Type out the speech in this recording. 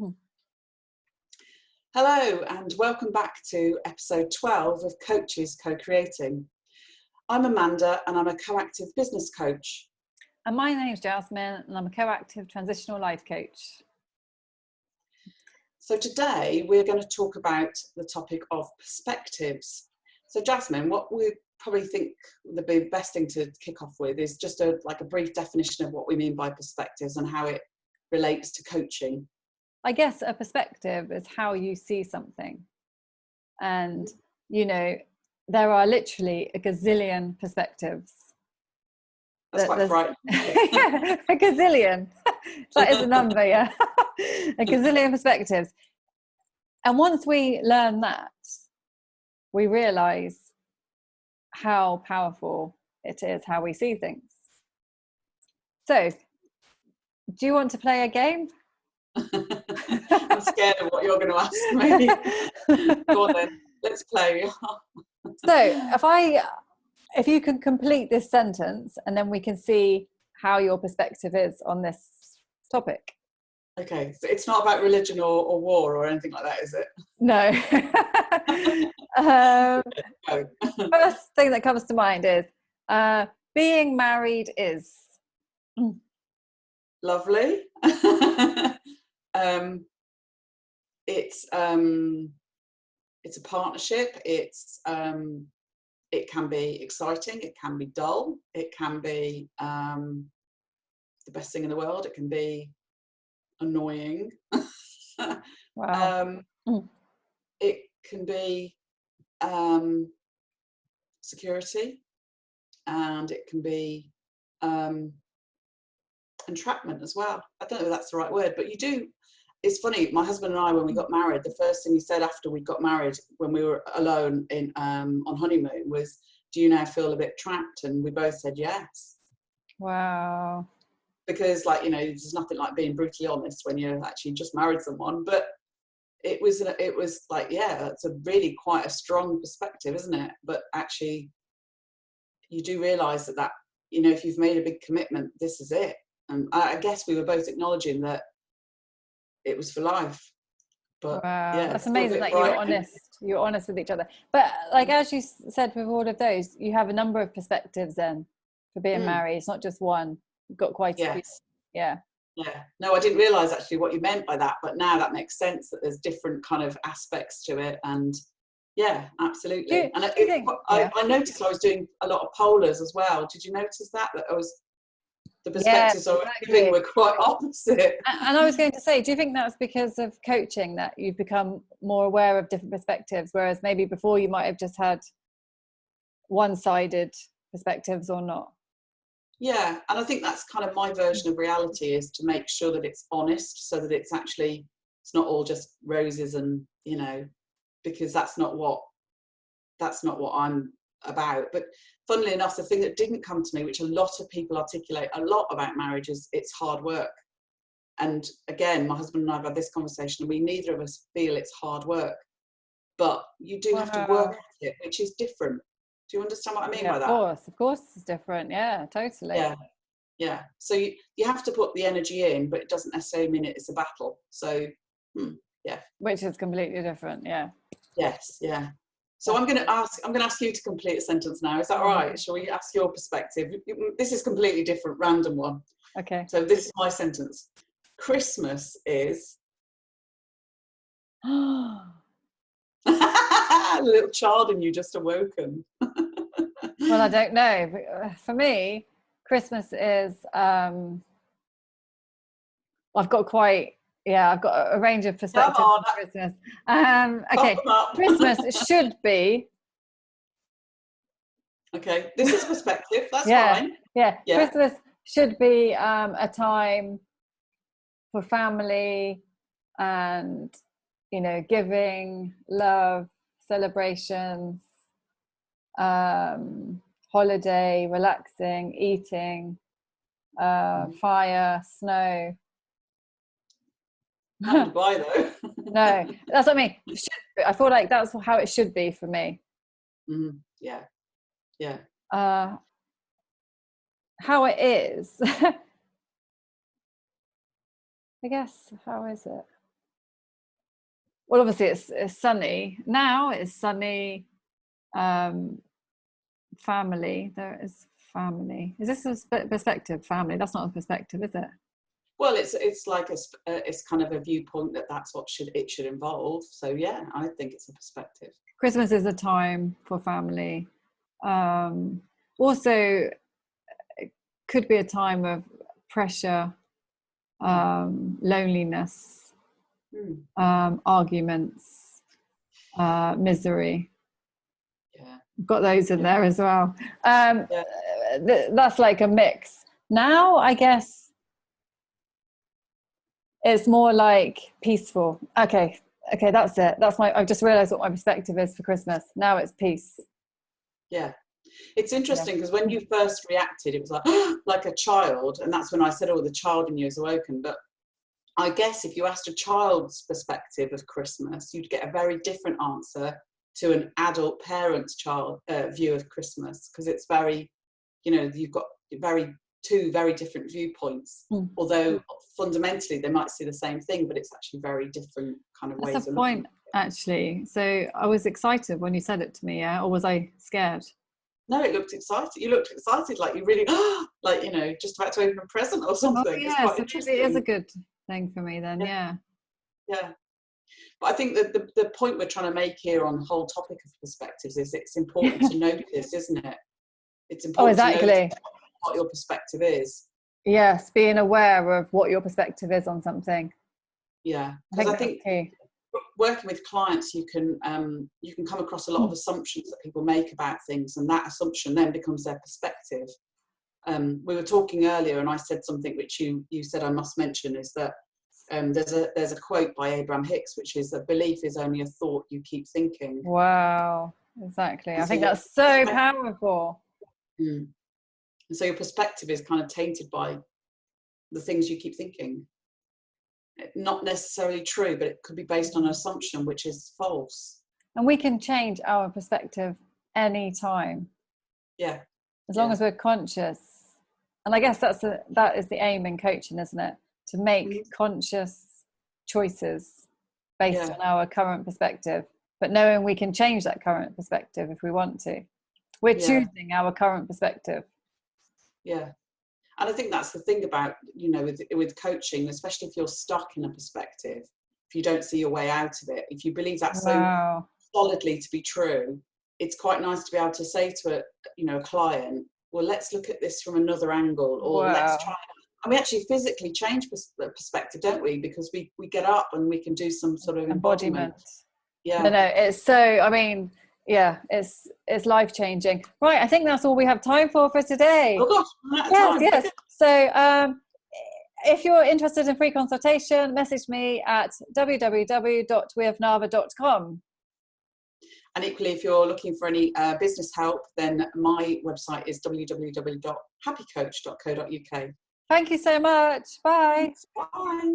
Mm. Hello and welcome back to episode 12 of Coaches Co-Creating. I'm Amanda and I'm a co-active business coach. And my name's Jasmine and I'm a co-active transitional life coach. So today we're going to talk about the topic of perspectives. So Jasmine, what we probably think the best thing to kick off with is just a brief definition of what we mean by perspectives and how it relates to coaching. I guess a perspective is how you see something. And, you know, there are literally a gazillion perspectives. That's quite frightening. A gazillion. That is a number, yeah. A gazillion perspectives. And once we learn that, we realise how powerful it is, how we see things. So, do you want to play a game? I'm scared of what you're going to ask me. Go on then, let's play. So if you can complete this sentence and then we can see how your perspective is on this topic. Okay, so it's not about religion or war or anything like that, is it? No. First thing that comes to mind is being married is lovely. It's a partnership. It can be exciting. It can be dull. It can be the best thing in the world. It can be annoying. Wow. It can be security, and it can be entrapment as well. I don't know if that's the right word, but you do. It's funny, my husband and I, when we got married, the first thing he said after we got married, when we were alone on honeymoon, was, do you now feel a bit trapped? And we both said yes. Wow. Because, there's nothing like being brutally honest when you're actually just married someone. But it was like, yeah, it's a really quite a strong perspective, isn't it? But actually, you do realise that, if you've made a big commitment, this is it. And I guess we were both acknowledging that it was for life. But wow, yeah, that's amazing that you're honest with each other. But as you said, with all of those, you have a number of perspectives then for being married. It's not just one. You've got quite a few. Yeah no, I didn't realize actually what you meant by that, but now that makes sense, that there's different kind of aspects to it. And yeah, absolutely. I noticed I was doing a lot of polars as well. Did you notice that the perspectives I was giving were quite opposite? And I was going to say, do you think that's because of coaching that you've become more aware of different perspectives, whereas maybe before you might have just had one-sided perspectives or not? Yeah, and I think that's kind of my version of reality, is to make sure that it's honest, so that it's not all just roses and, because that's not what I'm about. But funnily enough, the thing that didn't come to me, which a lot of people articulate a lot about marriage, is it's hard work. And again, my husband and I have had this conversation, and we neither of us feel it's hard work, but you do have to work at it, which is different. Do you understand what I mean by that? Of course it's different. Yeah, totally. Yeah. So you have to put the energy in, but it doesn't necessarily mean it's a battle. So yeah. Which is completely different. Yeah. Yes. Yeah. So I'm going to ask you to complete a sentence now. Is that all right? Shall we ask your perspective? This is completely different, random one. Okay. So this is my sentence. Christmas is... A little child in you just awoken. Well, I don't know. But for me, Christmas is... I've got a range of perspectives on Christmas. Okay, Christmas should be... Okay, this is perspective, that's fine. Yeah, Christmas should be a time for family and, giving, love, celebrations, holiday, relaxing, eating, fire, snow. Not to buy though. No, that's what I mean. I feel like that's how it should be for me. Yeah. How it is. I guess, how is it? well, obviously it's sunny. Now it's sunny. Family. There is family. Is this a perspective? Family. That's not a perspective, is it? Well, it's like it's kind of a viewpoint that's what it should involve. So yeah, I think it's a perspective. Christmas is a time for family. Also, it could be a time of pressure, loneliness, arguments, misery. Yeah, got those in there as well. That's like a mix. Now, I guess it's more like peaceful. Okay, that's it. I've just realized what my perspective is for Christmas. Now it's peace. Yeah. It's interesting because when you first reacted, it was like a child. And that's when I said, oh, the child in you is awoken. But I guess if you asked a child's perspective of Christmas, you'd get a very different answer to an adult parent's child view of Christmas, because it's very, you've got two very different viewpoints, although fundamentally they might see the same thing, but it's actually very different kind of ways. That's a point, actually. So I was excited when you said it to me, yeah? Or was I scared? No, it looked excited. You looked excited, like you really, just about to open a present or something. Oh, yeah, so maybe it is a good thing for me then, yeah. Yeah. But I think that the point we're trying to make here on the whole topic of perspectives is it's important to notice, isn't it? It's important to notice what your perspective is. Yes, being aware of what your perspective is on something. Yeah, because I think working with clients, you can come across a lot of assumptions that people make about things, and that assumption then becomes their perspective. We were talking earlier, and I said something which you said I must mention, is that there's a quote by Abraham Hicks, which is that belief is only a thought you keep thinking. Wow, exactly. I think that's so powerful. And so your perspective is kind of tainted by the things you keep thinking. Not necessarily true, but it could be based on an assumption which is false. And we can change our perspective any time. Yeah. As long as we're conscious. And I guess that is the aim in coaching, isn't it? To make conscious choices based on our current perspective, but knowing we can change that current perspective if we want to. We're choosing our current perspective. Yeah. And I think that's the thing about, with coaching, especially if you're stuck in a perspective, if you don't see your way out of it, if you believe that so solidly to be true, it's quite nice to be able to say to a client, well, let's look at this from another angle, or let's try. And we actually physically change perspective, don't we? Because we get up and we can do some sort of embodiment. Yeah. No, it's so, I mean, yeah, it's life-changing. Right, I think that's all we have time for today. Oh gosh, yes. So if you're interested in free consultation, message me at www.weofnava.com. And equally, if you're looking for any business help, then my website is www.happycoach.co.uk. Thank you so much. Bye. Bye.